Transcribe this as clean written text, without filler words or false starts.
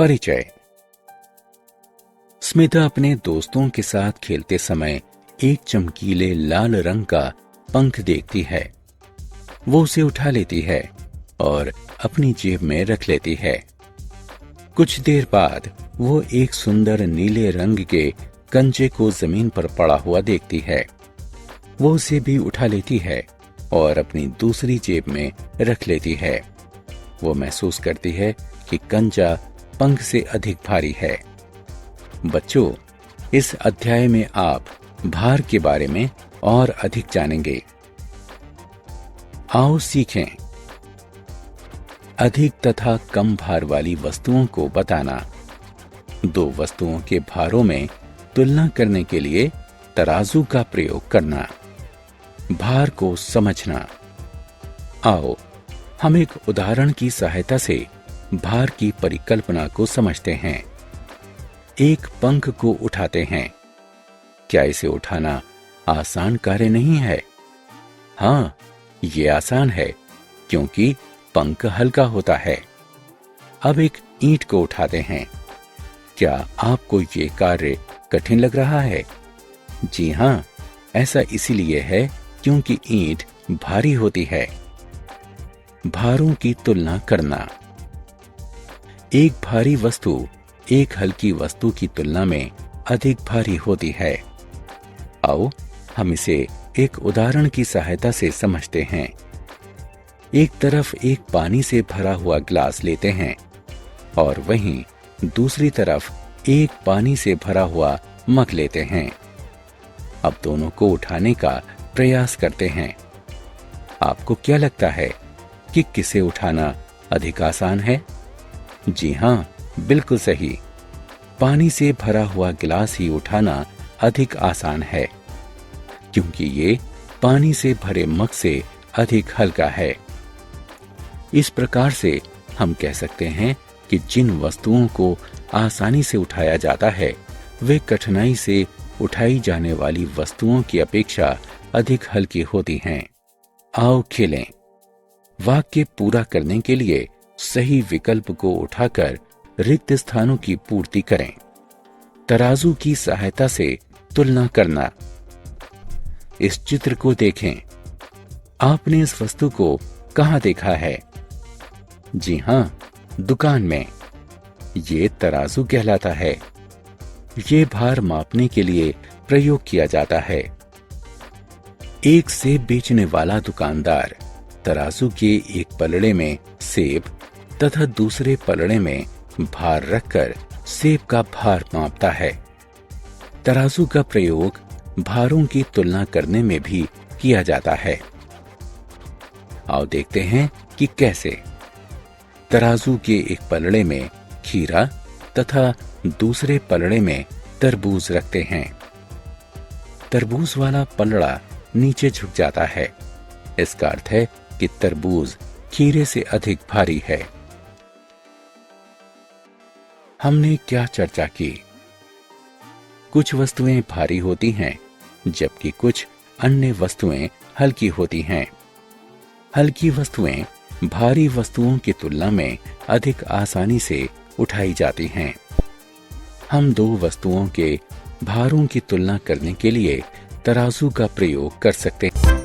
परिचय। स्मिता अपने दोस्तों के साथ खेलते समय एक चमकीले लाल रंग का पंख देखती है। वो उसे उठा लेती है और अपनी जेब में रख लेती है। कुछ देर बाद वो एक सुंदर नीले रंग के कंचे को जमीन पर पड़ा हुआ देखती है। वो उसे भी उठा लेती है और अपनी दूसरी जेब में रख लेती है। वो महसूस करती है कि कंचा पंख से अधिक भारी है। बच्चों, इस अध्याय में आप भार के बारे में और अधिक जानेंगे। आओ सीखें। अधिक तथा कम भार वाली वस्तुओं को बताना। दो वस्तुओं के भारों में तुलना करने के लिए तराजू का प्रयोग करना। भार को समझना। आओ हम एक उदाहरण की सहायता से भार की परिकल्पना को समझते हैं। एक पंख को उठाते हैं। क्या इसे उठाना आसान कार्य नहीं है? हाँ, ये आसान है क्योंकि पंख हल्का होता है। अब एक ईंट को उठाते हैं। क्या आपको ये कार्य कठिन लग रहा है? जी हाँ, ऐसा इसीलिए है क्योंकि ईंट भारी होती है। भारों की तुलना करना। एक भारी वस्तु एक हल्की वस्तु की तुलना में अधिक भारी होती है। आओ हम इसे एक उदाहरण की सहायता से समझते हैं। एक तरफ एक पानी से भरा हुआ गिलास लेते हैं और वहीं दूसरी तरफ एक पानी से भरा हुआ मग लेते हैं। अब दोनों को उठाने का प्रयास करते हैं। आपको क्या लगता है कि किसे उठाना अधिक आसान है? जी हाँ, बिल्कुल सही। पानी से भरा हुआ गिलास ही उठाना अधिक आसान है क्योंकि ये पानी से भरे मग से अधिक हल्का है। इस प्रकार से हम कह सकते हैं कि जिन वस्तुओं को आसानी से उठाया जाता है वे कठिनाई से उठाई जाने वाली वस्तुओं की अपेक्षा अधिक हल्की होती हैं। आओ खेलें। वाक्य पूरा करने के लिए सही विकल्प को उठाकर रिक्त स्थानों की पूर्ति करें। तराजू की सहायता से तुलना करना। इस चित्र को देखें। आपने इस वस्तु को कहां देखा है? जी हां, दुकान में। ये तराजू कहलाता है। ये भार मापने के लिए प्रयोग किया जाता है। एक सेब बेचने वाला दुकानदार तराजू के एक पलड़े में सेब तथा दूसरे पलड़े में भार रखकर सेब का भार मापता है। तराजू का प्रयोग भारों की तुलना करने में भी किया जाता है। आओ देखते हैं कि कैसे। तराजू के एक पलड़े में खीरा तथा दूसरे पलड़े में तरबूज रखते हैं। तरबूज वाला पलड़ा नीचे झुक जाता है। इसका अर्थ है कि तरबूज खीरे से अधिक भारी है। हमने क्या चर्चा की? कुछ वस्तुएं भारी होती हैं जबकि कुछ अन्य वस्तुएं हल्की होती हैं। हल्की वस्तुएं भारी वस्तुओं की तुलना में अधिक आसानी से उठाई जाती हैं। हम दो वस्तुओं के भारों की तुलना करने के लिए तराजू का प्रयोग कर सकते हैं।